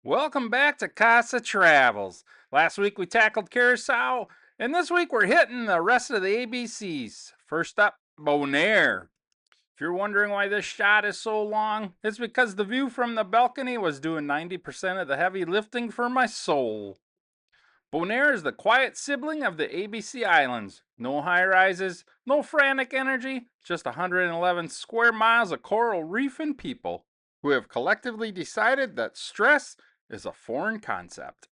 Welcome back to KASA Travels. Last week we tackled Curaçao, and this week we're hitting the rest of the ABCs. First up, Bonaire. If you're wondering why this shot is so long, it's because the view from the balcony was doing 90% of the heavy lifting for my soul. Bonaire is the quiet sibling of the ABC Islands. No high rises, no frantic energy, just 111 square miles of coral reef and people who have collectively decided that stress is a foreign concept.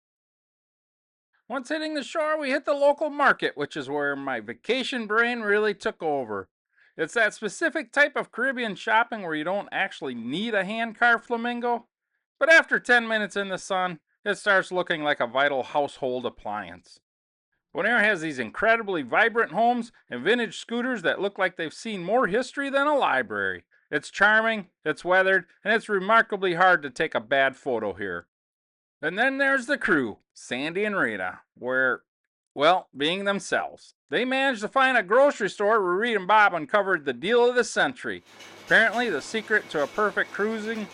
Once hitting the shore, we hit the local market, which is where my vacation brain really took over. It's that specific type of Caribbean shopping where you don't actually need a hand carved flamingo, but after 10 minutes in the sun, it starts looking like a vital household appliance. Bonaire has these incredibly vibrant homes and vintage scooters that look like they've seen more history than a library. It's charming, it's weathered, and it's remarkably hard to take a bad photo here. And then there's the crew, Sandy and Rita, being themselves. They managed to find a grocery store where Rita and Bob uncovered the deal of the century. Apparently, the secret to a perfect cruising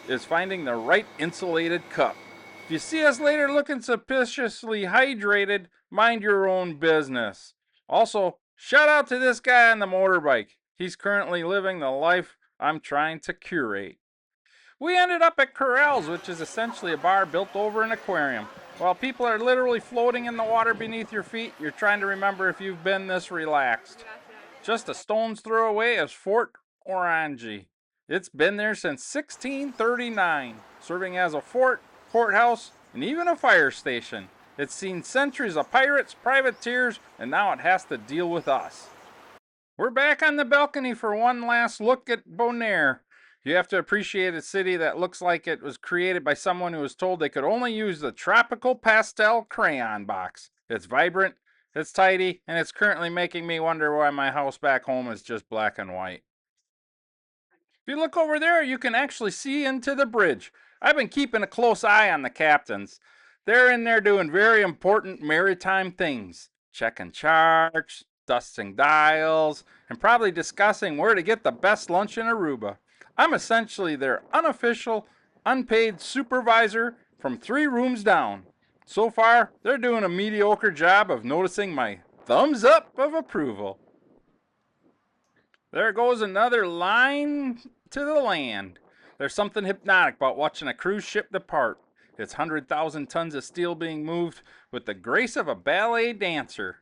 is finding the right insulated cup. If you see us later looking suspiciously hydrated, mind your own business. Also, shout out to this guy on the motorbike. He's currently living the life I'm trying to curate. We ended up at Corrals, which is essentially a bar built over an aquarium. While people are literally floating in the water beneath your feet, you're trying to remember if you've been this relaxed. Just a stone's throw away is Fort Oranje. It's been there since 1639, serving as a fort, courthouse, and even a fire station. It's seen centuries of pirates, privateers, and now it has to deal with us. We're back on the balcony for one last look at Bonaire. You have to appreciate a city that looks like it was created by someone who was told they could only use the tropical pastel crayon box. It's vibrant, it's tidy, and it's currently making me wonder why my house back home is just black and white. If you look over there, you can actually see into the bridge. I've been keeping a close eye on the captains. They're in there doing very important maritime things, checking charts, dusting dials, and probably discussing where to get the best lunch in Aruba. I'm essentially their unofficial, unpaid supervisor from 3 rooms down. So far, they're doing a mediocre job of noticing my thumbs up of approval. There goes another line to the land. There's something hypnotic about watching a cruise ship depart. Its 100,000 tons of steel being moved with the grace of a ballet dancer.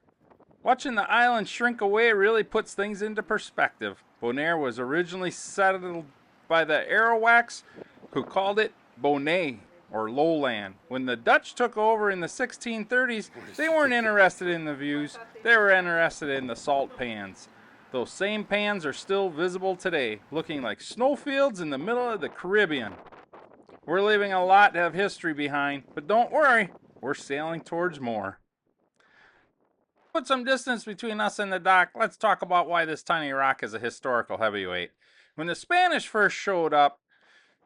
Watching the island shrink away really puts things into perspective. Bonaire was originally settled by the Arawaks, who called it Bonet, or lowland. When the Dutch took over in the 1630s, they weren't interested in the views, they were interested in the salt pans. Those same pans are still visible today, looking like snowfields in the middle of the Caribbean. We're leaving a lot of history behind, but don't worry, we're sailing towards more. Put some distance between us and the dock, let's talk about why this tiny rock is a historical heavyweight. When the Spanish first showed up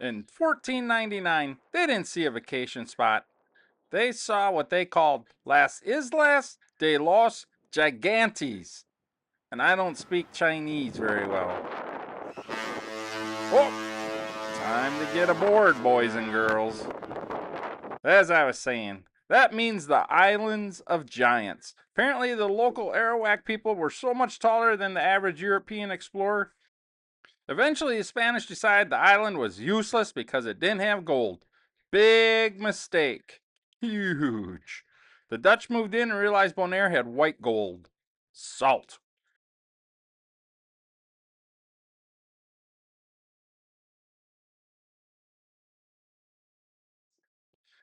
in 1499, they didn't see a vacation spot. They saw what they called Las Islas de los Gigantes. And I don't speak Chinese very well. Oh, time to get aboard, boys and girls. As I was saying, that means the Islands of Giants. Apparently, the local Arawak people were so much taller than the average European explorer. Eventually, the Spanish decided the island was useless because it didn't have gold. Big mistake. Huge. The Dutch moved in and realized Bonaire had white gold. Salt.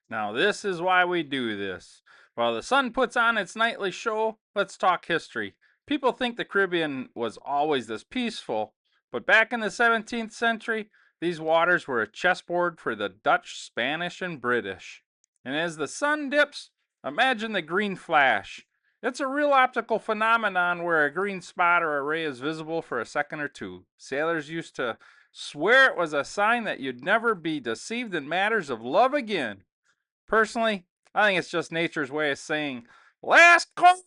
Now, this is why we do this. While the sun puts on its nightly show, let's talk history. People think the Caribbean was always this peaceful, but back in the 17th century, these waters were a chessboard for the Dutch, Spanish, and British. And as the sun dips, imagine the green flash. It's a real optical phenomenon where a green spot or a ray is visible for a second or two. Sailors used to swear it was a sign that you'd never be deceived in matters of love again. Personally, I think it's just nature's way of saying, last call,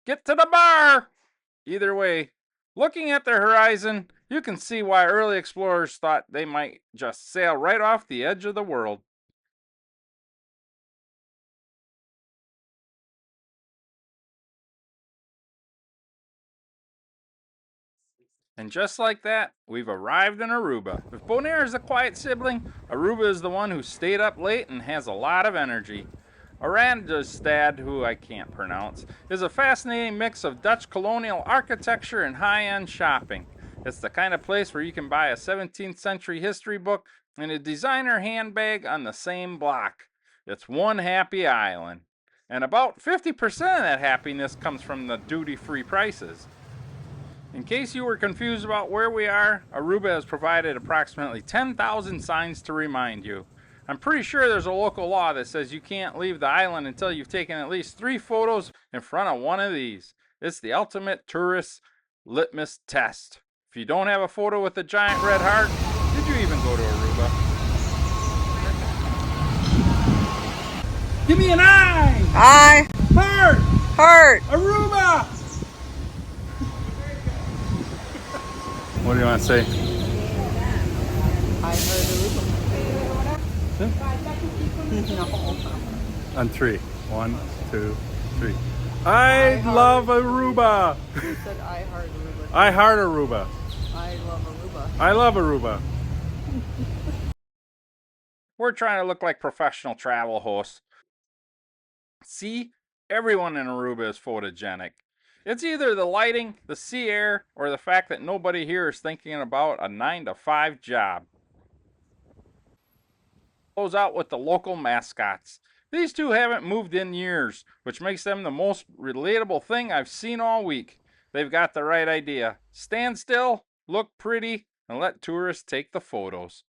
get to the bar. Either way, looking at the horizon, you can see why early explorers thought they might just sail right off the edge of the world. And just like that, we've arrived in Aruba. If Bonaire is a quiet sibling, Aruba is the one who stayed up late and has a lot of energy. Oranjestad, who I can't pronounce, is a fascinating mix of Dutch colonial architecture and high-end shopping. It's the kind of place where you can buy a 17th century history book and a designer handbag on the same block. It's one happy island. And about 50% of that happiness comes from the duty-free prices. In case you were confused about where we are, Aruba has provided approximately 10,000 signs to remind you. I'm pretty sure there's a local law that says you can't leave the island until you've taken at least 3 photos in front of one of these. It's the ultimate tourist litmus test. If you don't have a photo with a giant red heart, did you even go to Aruba? Give me an eye! Eye. Heart! Heart. Aruba! What do you want to say? I heard No. On 3. 1, 2, 3. I love Aruba. You said I heart Aruba. I heart Aruba. I love Aruba. I love Aruba. We're trying to look like professional travel hosts. See, everyone in Aruba is photogenic. It's either the lighting, the sea air, or the fact that nobody here is thinking about a 9-to-5 job. Close out with the local mascots. These two haven't moved in years, which makes them the most relatable thing I've seen all week. They've got the right idea. Stand still, look pretty, and let tourists take the photos.